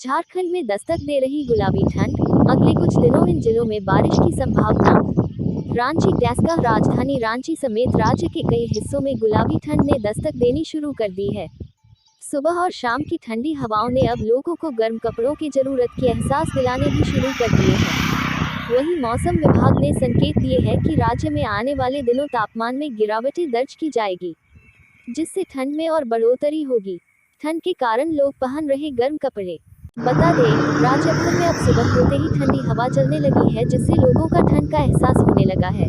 झारखंड में दस्तक दे रही गुलाबी ठंड, अगले कुछ दिनों इन जिलों में बारिश की संभावना। रांची टैस्का राजधानी रांची समेत राज्य के कई हिस्सों में गुलाबी ठंड ने दस्तक देनी शुरू कर दी है। सुबह और शाम की ठंडी हवाओं ने अब लोगों को गर्म कपड़ों की जरूरत की एहसास दिलाने भी शुरू कर दिए हैं। वहीं मौसम विभाग ने संकेत दिए हैं कि राज्य में आने वाले दिनों तापमान में गिरावटें दर्ज की जाएगी, जिससे ठंड में और बढ़ोतरी होगी। ठंड के कारण लोग पहन रहे गर्म कपड़े। बता दें, राज्य भर में अब सुबह होते ही ठंडी हवा चलने लगी है, जिससे लोगों का ठंड का एहसास होने लगा है।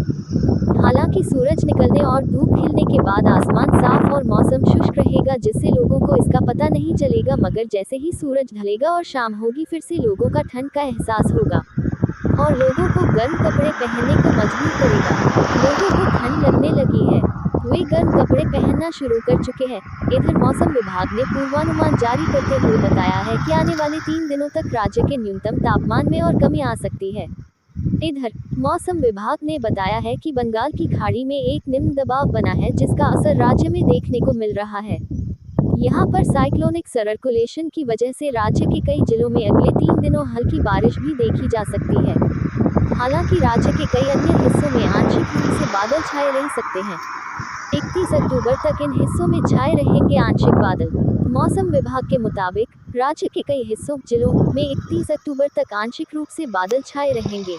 हालांकि सूरज निकलने और धूप खिलने के बाद आसमान साफ और मौसम शुष्क रहेगा, जिससे लोगों को इसका पता नहीं चलेगा, मगर जैसे ही सूरज ढलेगा और शाम होगी फिर से लोगों का ठंड का एहसास होगा और लोगों को गर्म कपड़े पहनने को मजबूर करेगा। लोगों को ठंड लगने लगी है, वे गर्म कपड़े पहनना शुरू कर चुके हैं। इधर मौसम विभाग ने पूर्वानुमान जारी करते हुए बताया है कि आने वाले 3 दिनों तक राज्य के न्यूनतम तापमान में और कमी आ सकती है। इधर मौसम विभाग ने बताया है कि बंगाल की खाड़ी में एक निम्न दबाव बना है, जिसका असर राज्य में देखने को मिल रहा है। यहाँ पर साइक्लोनिक सर्कुलेशन की वजह से राज्य के कई जिलों में अगले 3 दिनों हल्की बारिश भी देखी जा सकती है। हालांकि राज्य के कई अन्य हिस्सों में आंशिक रूप से बादल छाए रह सकते हैं। 31 अक्टूबर तक इन हिस्सों में छाए रहेंगे आंशिक बादल। मौसम विभाग के मुताबिक राज्य के कई हिस्सों जिलों में 31 अक्टूबर तक आंशिक रूप से बादल छाए रहेंगे।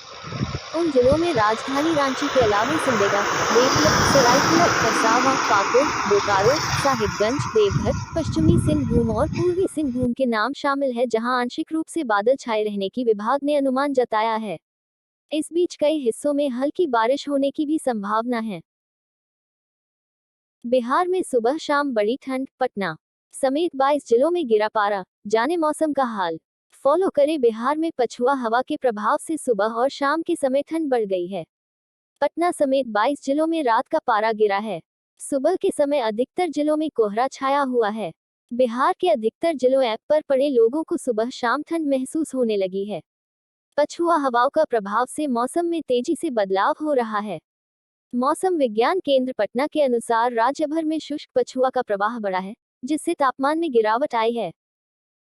उन जिलों में राजधानी रांची के अलावा सिमडेगा, देवरिया, सरायकेला खरसावां, पाकुड़, बोकारो, साहिबगंज, देवघर, पश्चिमी सिंहभूम और पूर्वी सिंहभूम के नाम शामिल है, जहां आंशिक रूप से बादल छाए रहने की विभाग ने अनुमान जताया है। इस बीच कई हिस्सों में हल्की बारिश होने की भी संभावना है। बिहार में सुबह शाम बड़ी ठंड, पटना समेत 22 जिलों में गिरा पारा, जाने मौसम का हाल। फॉलो करें। बिहार में पछुआ हवा के प्रभाव से सुबह और शाम के समय ठंड बढ़ गई है। पटना समेत 22 जिलों में रात का पारा गिरा है। सुबह के समय अधिकतर जिलों में कोहरा छाया हुआ है। बिहार के अधिकतर जिलों ऐप पर पड़े लोगों को सुबह शाम ठंड महसूस होने लगी है। पछुआ हवाओं का प्रभाव से मौसम में तेजी से बदलाव हो रहा है। मौसम विज्ञान केंद्र पटना के अनुसार राज्य भर में शुष्क पछुआ का प्रवाह बढ़ा है, जिससे तापमान में गिरावट आई है।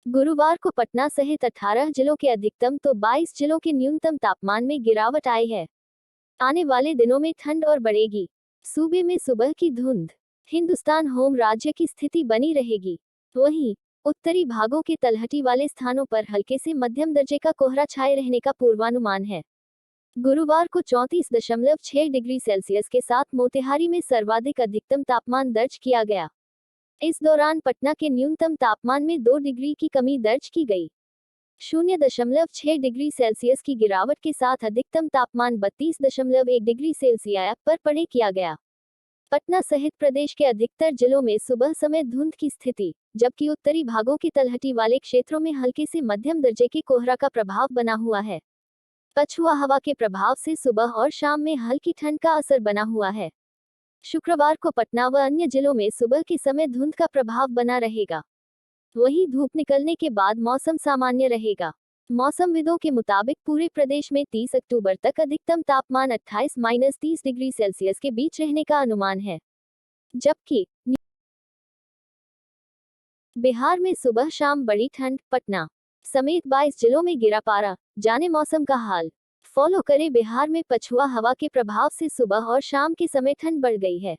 गुरुवार को पटना सहित 18 जिलों के अधिकतम तो 22 जिलों के न्यूनतम तापमान में गिरावट आई है। आने वाले दिनों में ठंड और बढ़ेगी। सूबे में सुबह की धुंध, हिंदुस्तान होम राज्य की स्थिति बनी रहेगी। वहीं उत्तरी भागों के तलहटी वाले स्थानों पर हल्के से मध्यम दर्जे का कोहरा छाए रहने का पूर्वानुमान है। गुरुवार को 34.6 डिग्री सेल्सियस के साथ मोतिहारी में सर्वाधिक अधिकतम तापमान दर्ज किया गया। इस दौरान पटना के न्यूनतम तापमान में 2 डिग्री की कमी दर्ज की गई। 0.6 डिग्री सेल्सियस की गिरावट के साथ अधिकतम तापमान 32.1 डिग्री सेल्सियस पर पड़े किया गया। पटना सहित प्रदेश के अधिकतर जिलों में सुबह समय धुंध की स्थिति, जबकि उत्तरी भागों के तलहटी वाले क्षेत्रों में हल्के से मध्यम दर्जे के कोहरा का प्रभाव बना हुआ है। पछुआ हवा के प्रभाव से सुबह और शाम में हल्की ठंड का असर बना हुआ है। शुक्रवार को पटना व अन्य जिलों में सुबह के समय धुंध का प्रभाव बना रहेगा। वहीं धूप निकलने के बाद मौसम सामान्य रहेगा। मौसमविदों के मुताबिक पूरे प्रदेश में 30 अक्टूबर तक अधिकतम तापमान 28-30 डिग्री सेल्सियस के बीच रहने का अनुमान है, जबकि बिहार में सुबह शाम बड़ी ठंड, पटना समेत 22 जिलों में गिरा पारा, जाने मौसम का हाल। फॉलो करें। बिहार में पछुआ हवा के प्रभाव से सुबह और शाम के समय ठंड बढ़ गई है।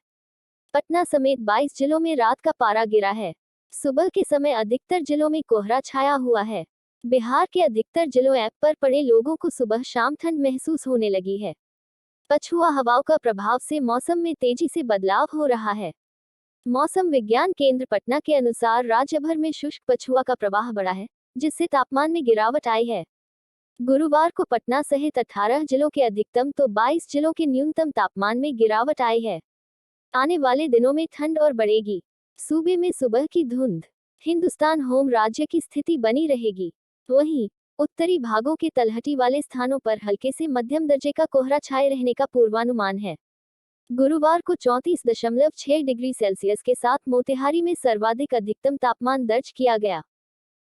पटना समेत 22 जिलों में रात का पारा गिरा है। सुबह के समय अधिकतर जिलों में कोहरा छाया हुआ है। बिहार के अधिकतर जिलों ऐप पर पड़े लोगों को सुबह शाम ठंड महसूस होने लगी है। पछुआ हवाओं का प्रभाव से मौसम में तेजी से बदलाव हो रहा है। मौसम विज्ञान केंद्र पटना के अनुसार राज्य भर में शुष्क पछुआ का प्रवाह बढ़ा है, जिससे तापमान में गिरावट आई है। गुरुवार को पटना सहित 18 जिलों के अधिकतम तो 22 जिलों के न्यूनतम तापमान में गिरावट आई है। आने वाले दिनों में ठंड और बढ़ेगी। सूबे में सुबह की धुंध, हिंदुस्तान होम राज्य की स्थिति बनी रहेगी। वहीं उत्तरी भागों के तलहटी वाले स्थानों पर हल्के से मध्यम दर्जे का कोहरा छाए रहने का पूर्वानुमान है। गुरुवार को 34.6 डिग्री सेल्सियस के साथ मोतिहारी में सर्वाधिक अधिकतम तापमान दर्ज किया गया।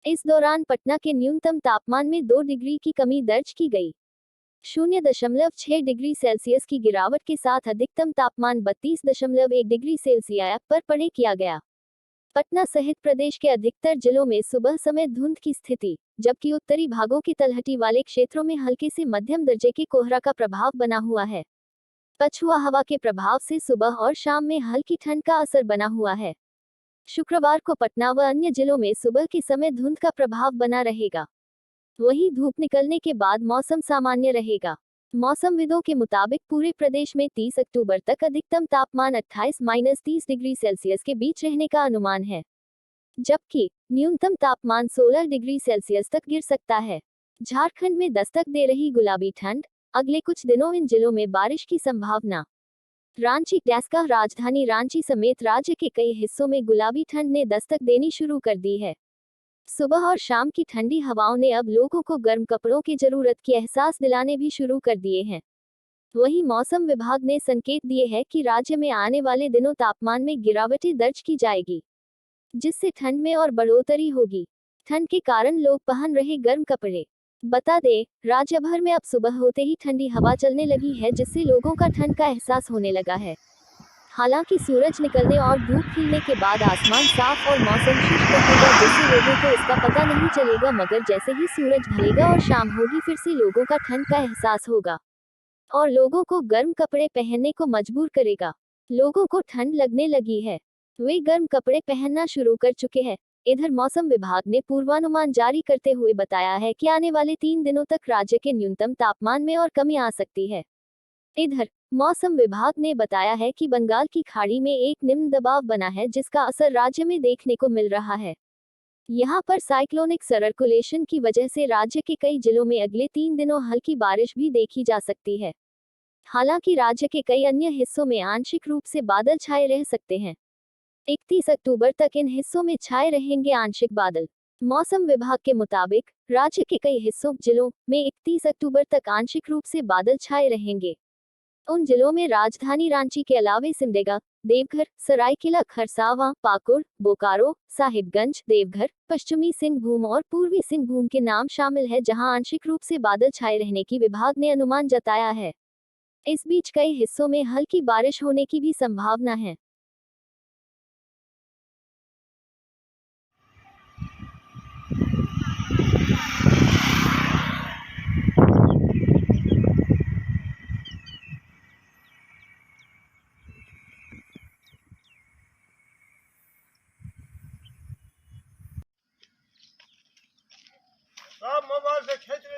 इस दौरान पटना के न्यूनतम तापमान में 2 डिग्री की कमी दर्ज की गई। 0.6 डिग्री सेल्सियस की गिरावट के साथ अधिकतम तापमान 32.1 डिग्री सेल्सियस पर पड़े किया गया। पटना सहित प्रदेश के अधिकतर जिलों में सुबह समय धुंध की स्थिति, जबकि उत्तरी भागों की तलहटी वाले क्षेत्रों में हल्के से मध्यम दर्जे के कोहरा का प्रभाव बना हुआ है। पछुआ हवा के प्रभाव से सुबह और शाम में हल्की ठंड का असर बना हुआ है। शुक्रवार को पटना व अन्य जिलों में सुबह के समय धुंध का प्रभाव बना रहेगा। वहीं धूप निकलने के बाद मौसम सामान्य रहेगा। मौसमविदों के मुताबिक पूरे प्रदेश में 30 अक्टूबर तक अधिकतम तापमान 28-30 डिग्री सेल्सियस के बीच रहने का अनुमान है, जबकि न्यूनतम तापमान 16 डिग्री सेल्सियस तक गिर सकता है। झारखंड में दस्तक दे रही गुलाबी ठंड, अगले कुछ दिनों इन जिलों में बारिश की संभावना। रांची डेस्का राजधानी रांची समेत राज्य के कई हिस्सों में गुलाबी ठंड ने दस्तक देनी शुरू कर दी है। सुबह और शाम की ठंडी हवाओं ने अब लोगों को गर्म कपड़ों की जरूरत की एहसास दिलाने भी शुरू कर दिए हैं। वहीं मौसम विभाग ने संकेत दिए हैं कि राज्य में आने वाले दिनों तापमान में गिरावटें दर्ज की जाएगी, जिससे ठंड में और बढ़ोतरी होगी। ठंड के कारण लोग पहन रहे गर्म कपड़े। बता दें, राज्य भर में अब सुबह होते ही ठंडी हवा चलने लगी है, जिससे लोगों का ठंड का एहसास होने लगा है। हालांकि सूरज निकलने और धूप खिलने के बाद आसमान साफ और मौसम शुष्क रहेगा, जिससे लोगों को इसका पता नहीं चलेगा, मगर जैसे ही सूरज ढलेगा और शाम होगी फिर से लोगों का ठंड का एहसास होगा और लोगों को गर्म कपड़े पहनने को मजबूर करेगा। लोगों को ठंड लगने लगी है, वे गर्म कपड़े पहनना शुरू कर चुके हैं। इधर मौसम विभाग ने पूर्वानुमान जारी करते हुए बताया है कि आने वाले 3 दिनों तक राज्य के न्यूनतम तापमान में और कमी आ सकती है। इधर मौसम विभाग ने बताया है कि बंगाल की खाड़ी में एक निम्न दबाव बना है, जिसका असर राज्य में देखने को मिल रहा है। यहां पर साइक्लोनिक सर्कुलेशन की वजह से राज्य के कई जिलों में अगले 3 दिनों हल्की बारिश भी देखी जा सकती है। हालांकि राज्य के कई अन्य हिस्सों में आंशिक रूप से बादल छाए रह सकते हैं। 31 अक्टूबर तक इन हिस्सों में छाए रहेंगे आंशिक बादल। मौसम विभाग के मुताबिक राज्य के कई हिस्सों जिलों में 31 अक्टूबर तक आंशिक रूप से बादल छाए रहेंगे। उन जिलों में राजधानी रांची के अलावे सिमडेगा, देवघर, सरायकेला खरसावां, पाकुड़, बोकारो, साहिबगंज, देवघर, पश्चिमी सिंहभूम और पूर्वी सिंहभूम के नाम शामिल है, जहां आंशिक रूप से बादल छाए रहने की विभाग ने अनुमान जताया है। इस बीच कई हिस्सों में हल्की बारिश होने की भी संभावना है।